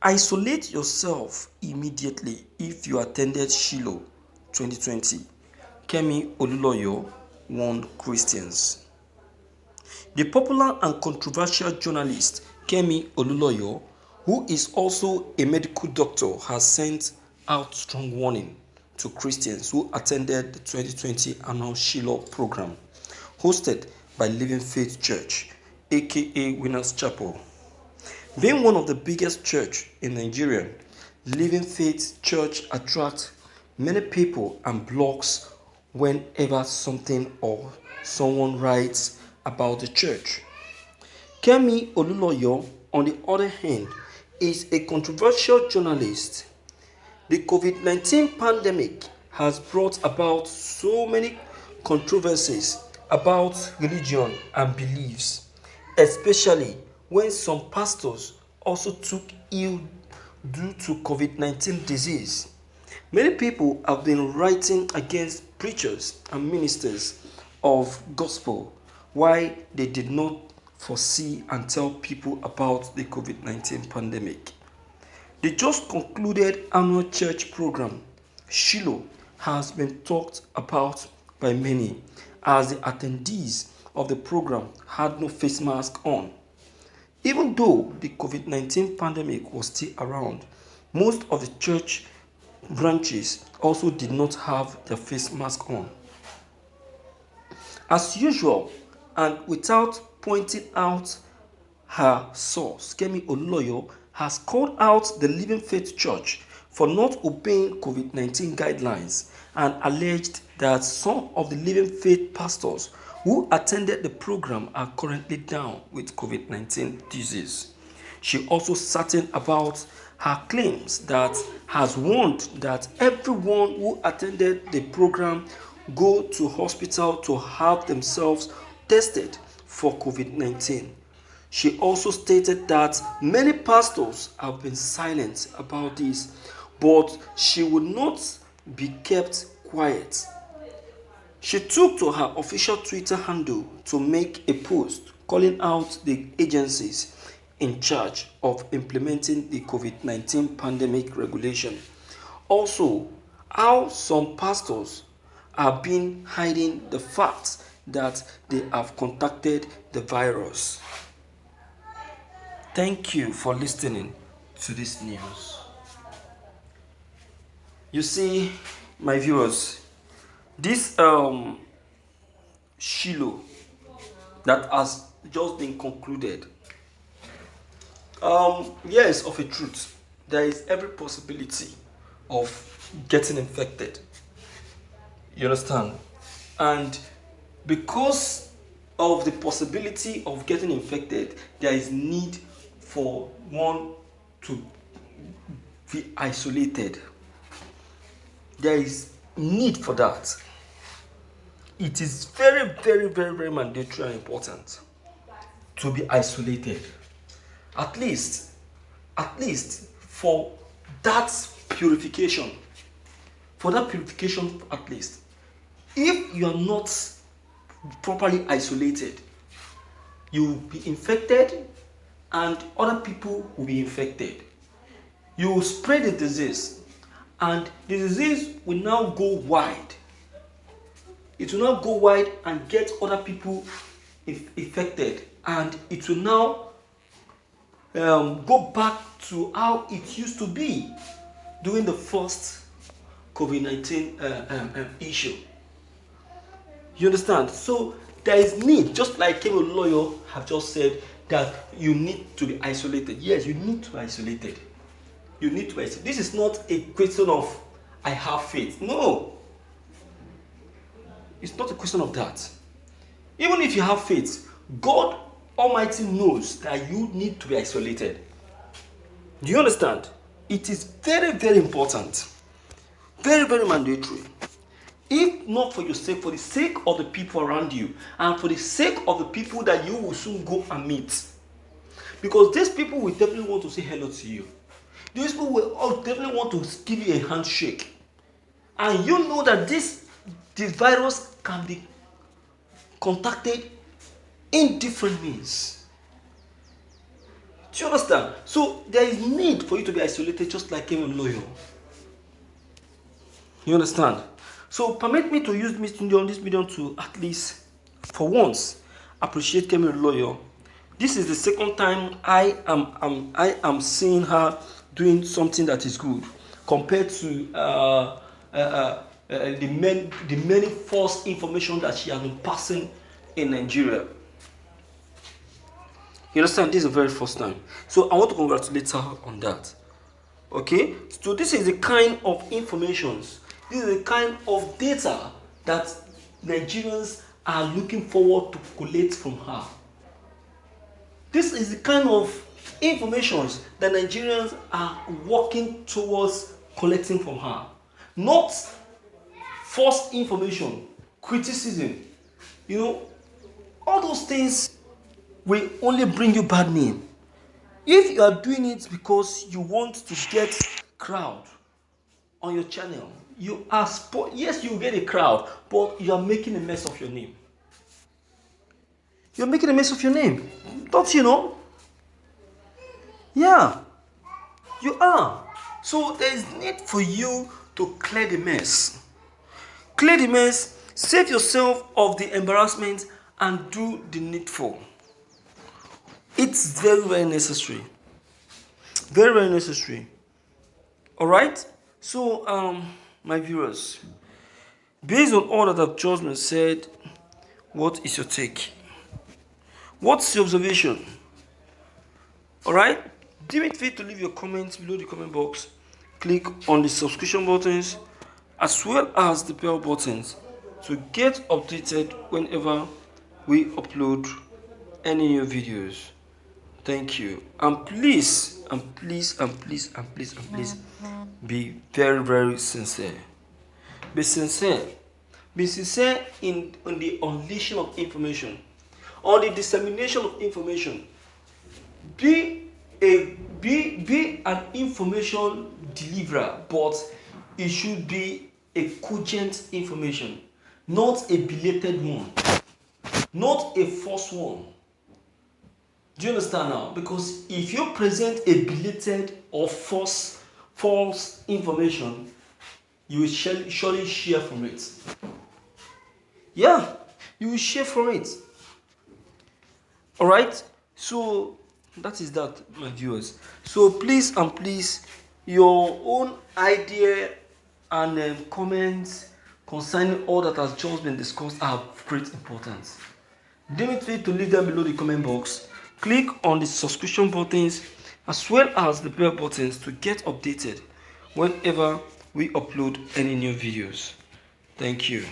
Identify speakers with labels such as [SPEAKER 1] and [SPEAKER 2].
[SPEAKER 1] Isolate yourself immediately if you attended Shiloh 2020. Kemi Oluloyo warned Christians. The popular and controversial journalist Kemi Oluloyo, who is also a medical doctor, has sent out strong warning to Christians who attended the 2020 annual Shiloh program hosted by Living Faith Church, aka Winners Chapel. Being one of the biggest church in Nigeria, Living Faith Church attracts many people and blogs whenever something or someone writes about the church. Kemi Oluloyo, on the other hand, is a controversial journalist. The COVID-19 pandemic has brought about so many controversies about religion and beliefs, especially when some pastors also took ill due to COVID-19 disease. Many people have been writing against preachers and ministers of gospel why they did not foresee and tell people about the COVID-19 pandemic. The just concluded annual church program, Shiloh, has been talked about by many as the attendees of the program had no face mask on. Even though the COVID-19 pandemic was still around, most of the church branches also did not have their face mask on. As usual, and without pointing out her source, Kemi Oluloyo has called out the Living Faith Church for not obeying COVID-19 guidelines and alleged that some of the Living Faith pastors who attended the program are currently down with COVID-19 disease. She also certain about her claims that has warned that everyone who attended the program go to hospital to have themselves tested for COVID-19. She also stated that many pastors have been silent about this, but she would not be kept quiet. She took to her official Twitter handle to make a post calling out the agencies in charge of implementing the COVID-19 pandemic regulation. Also, how some pastors have been hiding the fact that they have contacted the virus. Thank you for listening to this news. You see, my viewers, this Shiloh that has just been concluded, yes, of a truth, there is every possibility of getting infected. You understand? And because of the possibility of getting infected, there is need for one to be isolated. There is need for that. It is very, very, very, very mandatory and important to be isolated. At least for that purification. For that purification, at least. If you are not properly isolated, you will be infected and other people will be infected. You will spread the disease and the disease will now go wide. It will now go wide and get other people affected, and it will now go back to how it used to be during the first COVID-19 issue. You understand? So there is need, just like Kemi Oluloyo have just said, that you need to be isolated. Yes, you need to be isolated. You need to be isolated. This is not a question of I have faith. No. It's not a question of that. Even if you have faith, God Almighty knows that you need to be isolated. Do you understand? It is very, very important. Very, very mandatory. If not for your sake, for the sake of the people around you, and for the sake of the people that you will soon go and meet. Because these people will definitely want to say hello to you. These people will definitely want to give you a handshake. And you know that this virus can be contacted in different means. Do you understand? So there is need for you to be isolated, just like Kemi Olunloyo. You understand? So permit me to use this medium to at least, for once, appreciate Kemi Olunloyo. This is the second time I am seeing her doing something that is good, compared to the many false information that she has been passing in Nigeria. You understand? This is the very first time. So I want to congratulate her on that. Okay? So this is the kind of informations, this is the kind of data that Nigerians are looking forward to collect from her. This is the kind of informations that Nigerians are working towards collecting from her. Not false information, criticism. You know, all those things will only bring you bad name. If you are doing it because you want to get crowd on your channel, yes, you get a crowd, but you are making a mess of your name. You're making a mess of your name. Don't you know? Yeah, you are. So there is need for you to clear the mess. Clear the mess, save yourself of the embarrassment, and do the needful. It's very, very necessary. Very, very necessary. Alright? So, my viewers, based on all that I've just been said, what is your take? What's your observation? Alright? Do it free to leave your comments below the comment box. Click on the subscription buttons as well as the bell buttons to get updated whenever we upload any new videos. Thank you. And please be very, very sincere. Be sincere. Be sincere in the unleashing of information, on the dissemination of information. Be an information deliverer, but it should be a cogent information, not a belated one, not a false one. Do you understand now? Because if you present a belated or false information, you will surely share from it. Yeah, you will share from it. Alright? So that is that, my viewers. So please, your own idea and comments concerning all that has just been discussed are of great importance. Don't forget to leave them below the comment box. Click on the subscription buttons as well as the bell buttons to get updated whenever we upload any new videos. Thank you.